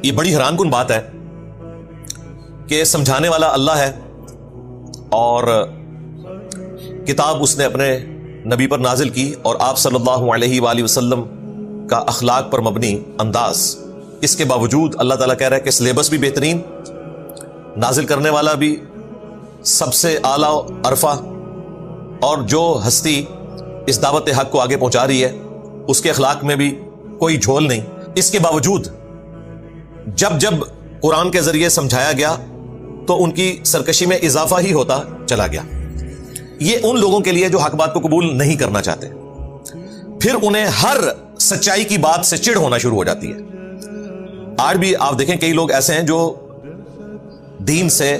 یہ بڑی حیران کن بات ہے کہ سمجھانے والا اللہ ہے اور کتاب اس نے اپنے نبی پر نازل کی، اور آپ صلی اللہ علیہ وآلہ وسلم کا اخلاق پر مبنی انداز، اس کے باوجود اللہ تعالیٰ کہہ رہا ہے کہ سلیبس بھی بہترین، نازل کرنے والا بھی سب سے اعلیٰ عرفہ، اور جو ہستی اس دعوت حق کو آگے پہنچا رہی ہے اس کے اخلاق میں بھی کوئی جھول نہیں۔ اس کے باوجود جب جب قرآن کے ذریعے سمجھایا گیا تو ان کی سرکشی میں اضافہ ہی ہوتا چلا گیا۔ یہ ان لوگوں کے لیے جو حق بات کو قبول نہیں کرنا چاہتے، پھر انہیں ہر سچائی کی بات سے چڑ ہونا شروع ہو جاتی ہے۔ آج بھی آپ دیکھیں کئی لوگ ایسے ہیں جو دین سے،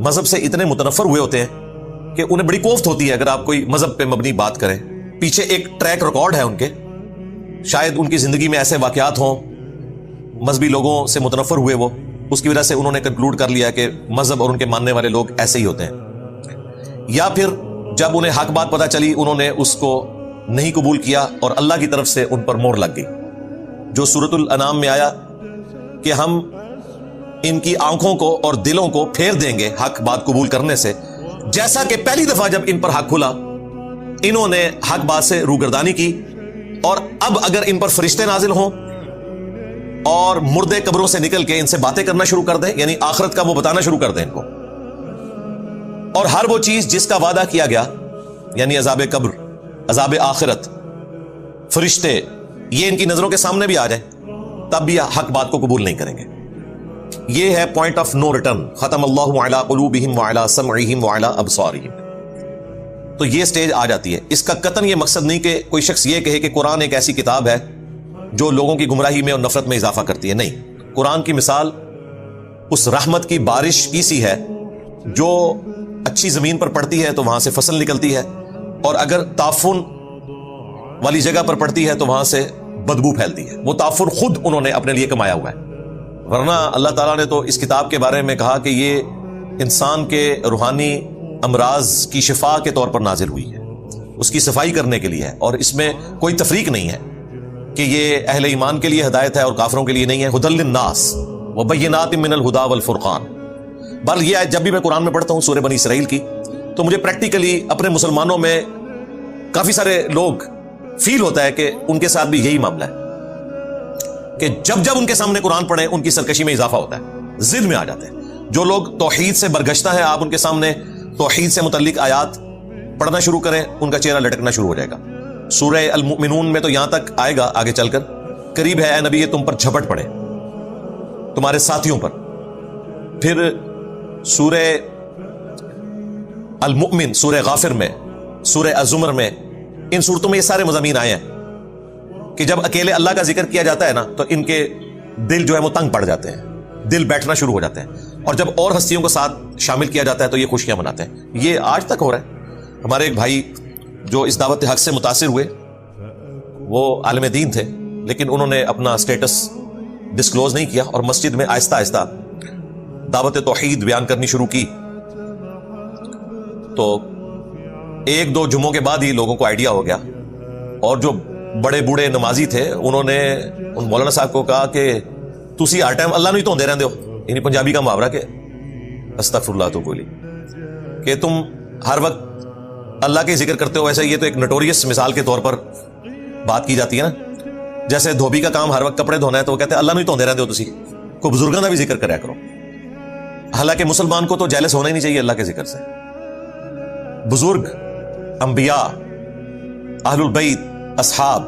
مذہب سے اتنے متنفر ہوئے ہوتے ہیں کہ انہیں بڑی کوفت ہوتی ہے اگر آپ کوئی مذہب پہ مبنی بات کریں۔ پیچھے ایک ٹریک ریکارڈ ہے ان کے، شاید ان کی زندگی میں ایسے واقعات ہوں، مذہبی لوگوں سے متنفر ہوئے وہ، اس کی وجہ سے انہوں نے کنکلوڈ کر لیا کہ مذہب اور ان کے ماننے والے لوگ ایسے ہی ہوتے ہیں، یا پھر جب انہیں حق بات پتہ چلی انہوں نے اس کو نہیں قبول کیا اور اللہ کی طرف سے ان پر مہر لگ گئی، جو سورۃ الانعام میں آیا کہ ہم ان کی آنکھوں کو اور دلوں کو پھیر دیں گے حق بات قبول کرنے سے، جیسا کہ پہلی دفعہ جب ان پر حق کھلا انہوں نے حق بات سے روگردانی کی، اور اب اگر ان پر فرشتے نازل ہوں اور مردے قبروں سے نکل کے ان سے باتیں کرنا شروع کر دیں، یعنی آخرت کا وہ بتانا شروع کر دیں ان کو، اور ہر وہ چیز جس کا وعدہ کیا گیا، یعنی عذاب قبر، عذاب آخرت، فرشتے، یہ ان کی نظروں کے سامنے بھی آ جائیں، تب بھی حق بات کو قبول نہیں کریں گے۔ یہ ہے پوائنٹ آف نو ریٹرن، ختم اللہ علی قلوبہم وعلی سمعہم وعلی ابصارہم۔ تو یہ سٹیج آ جاتی ہے۔ اس کا قطعاً یہ مقصد نہیں کہ کوئی شخص یہ کہے کہ قرآن ایک ایسی کتاب ہے جو لوگوں کی گمراہی میں اور نفرت میں اضافہ کرتی ہے، نہیں، قرآن کی مثال اس رحمت کی بارش کی سی ہے جو اچھی زمین پر پڑتی ہے تو وہاں سے فصل نکلتی ہے، اور اگر تعفن والی جگہ پر پڑتی ہے تو وہاں سے بدبو پھیلتی ہے۔ وہ تعفن خود انہوں نے اپنے لیے کمایا ہوا ہے، ورنہ اللہ تعالیٰ نے تو اس کتاب کے بارے میں کہا کہ یہ انسان کے روحانی امراض کی شفا کے طور پر نازل ہوئی ہے، اس کی صفائی کرنے کے لیے ہے، اور اس میں کوئی تفریق نہیں ہے کہ یہ اہل ایمان کے لیے ہدایت ہے اور کافروں کے لیے نہیں ہے۔ ھدی للناس وبینات من الہدی والفرقان۔ بل یہ جب بھی میں قرآن میں پڑھتا ہوں سورہ بنی اسرائیل کی، تو مجھے پریکٹیکلی اپنے مسلمانوں میں کافی سارے لوگ فیل ہوتا ہے کہ ان کے ساتھ بھی یہی معاملہ ہے کہ جب جب ان کے سامنے قرآن پڑھیں ان کی سرکشی میں اضافہ ہوتا ہے، ضد میں آ جاتے ہیں۔ جو لوگ توحید سے برگشتہ ہیں، آپ ان کے سامنے توحید سے متعلق آیات پڑھنا شروع کریں، ان کا چہرہ لٹکنا شروع ہو جائے گا۔ سورہ المؤمنون میں تو یہاں تک آئے گا آگے چل کر، قریب ہے اے نبی یہ تم پر جھپٹ پڑے، تمہارے ساتھیوں پر۔ پھر سورہ المؤمن، سورہ غافر میں، سورہ الزمر میں، ان صورتوں میں یہ سارے مضامین آئے ہیں کہ جب اکیلے اللہ کا ذکر کیا جاتا ہے نا تو ان کے دل جو ہے وہ تنگ پڑ جاتے ہیں، دل بیٹھنا شروع ہو جاتے ہیں، اور جب اور ہستیوں کو ساتھ شامل کیا جاتا ہے تو یہ خوشیاں مناتے ہیں۔ یہ آج تک ہو رہا ہے۔ ہمارے ایک بھائی جو اس دعوت حق سے متاثر ہوئے، وہ عالم دین تھے لیکن انہوں نے اپنا سٹیٹس ڈسکلوز نہیں کیا، اور مسجد میں آہستہ آہستہ دعوت توحید بیان کرنی شروع کی، تو ایک دو جمعوں کے بعد ہی لوگوں کو آئیڈیا ہو گیا، اور جو بڑے بوڑھے نمازی تھے انہوں نے ان مولانا صاحب کو کہا کہ تسی ہر ٹائم اللہ نہیں دھوندے رہندے ہو، یعنی پنجابی کا محاورہ کہ استغفر اللہ تو بولی، کہ تم ہر وقت اللہ کے ذکر کرتے ہو، ویسے یہ تو ایک نٹوریس مثال کے طور پر بات کی جاتی ہے نا، جیسے دھوبی کا کام ہر وقت کپڑے دھونا ہے تو وہ کہتے ہیں اللہ نہیں دھوندے رہندے ہو تسی، کوئی بزرگوں کا بھی ذکر کریا کرو۔ حالانکہ مسلمان کو تو جیلس ہونا ہی نہیں چاہیے اللہ کے ذکر سے۔ بزرگ، انبیاء، اہل البیت، اصحاب،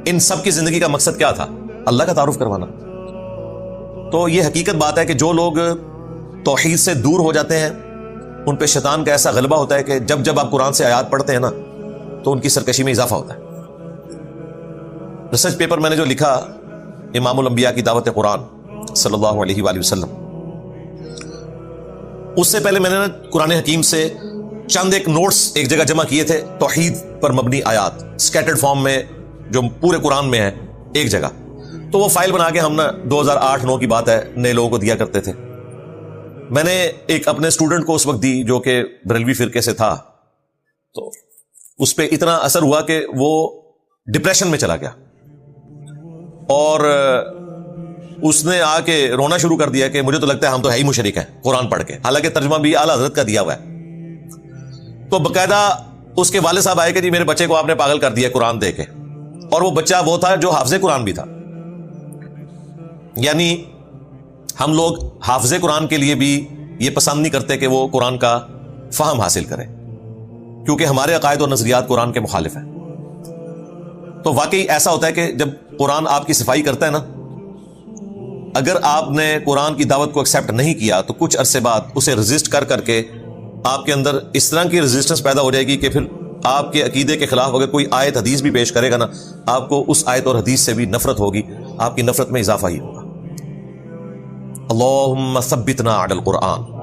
ان سب کی زندگی کا مقصد کیا تھا؟ اللہ کا تعارف کروانا۔ تو یہ حقیقت بات ہے کہ جو لوگ توحید سے دور ہو جاتے ہیں ان پہ شیطان کا ایسا غلبہ ہوتا ہے کہ جب جب آپ قرآن سے آیات پڑھتے ہیں نا تو ان کی سرکشی میں اضافہ ہوتا ہے۔ ریسرچ پیپر میں نے جو لکھا امام الانبیاء کی دعوت قرآن صلی اللہ علیہ وآلہ وسلم، اس سے پہلے میں نے قرآن حکیم سے چند ایک نوٹس ایک جگہ جمع کیے تھے، توحید پر مبنی آیات سکیٹرڈ فارم میں جو پورے قرآن میں ہے ایک جگہ، تو وہ فائل بنا کے ہم نا 2008-9 کی بات ہے نئے لوگوں کو دیا کرتے تھے۔ میں نے ایک اپنے اسٹوڈنٹ کو اس وقت دی جو کہ بریلوی فرقے سے تھا، تو اس پہ اتنا اثر ہوا کہ وہ ڈپریشن میں چلا گیا، اور اس نے آ کے رونا شروع کر دیا کہ مجھے تو لگتا ہے ہم تو ہے ہی مشرک ہیں قرآن پڑھ کے، حالانکہ ترجمہ بھی اعلیٰ حضرت کا دیا ہوا ہے۔ تو باقاعدہ اس کے والد صاحب آئے کہ جی میرے بچے کو آپ نے پاگل کر دیا قرآن دے کے، اور وہ بچہ وہ تھا جو حافظ قرآن بھی تھا۔ یعنی ہم لوگ حافظ قرآن کے لیے بھی یہ پسند نہیں کرتے کہ وہ قرآن کا فہم حاصل کرے، کیونکہ ہمارے عقائد اور نظریات قرآن کے مخالف ہیں۔ تو واقعی ایسا ہوتا ہے کہ جب قرآن آپ کی صفائی کرتا ہے نا، اگر آپ نے قرآن کی دعوت کو ایکسیپٹ نہیں کیا تو کچھ عرصے بعد اسے رزسٹ کر کر کے آپ کے اندر اس طرح کی ریزسٹنس پیدا ہو جائے گی کہ پھر آپ کے عقیدے کے خلاف اگر کوئی آیت حدیث بھی پیش کرے گا نا، آپ کو اس آیت اور حدیث سے بھی نفرت ہوگی، آپ کی نفرت میں اضافہ ہی ہوگا۔ اللہم ثبتنا علی القرآن۔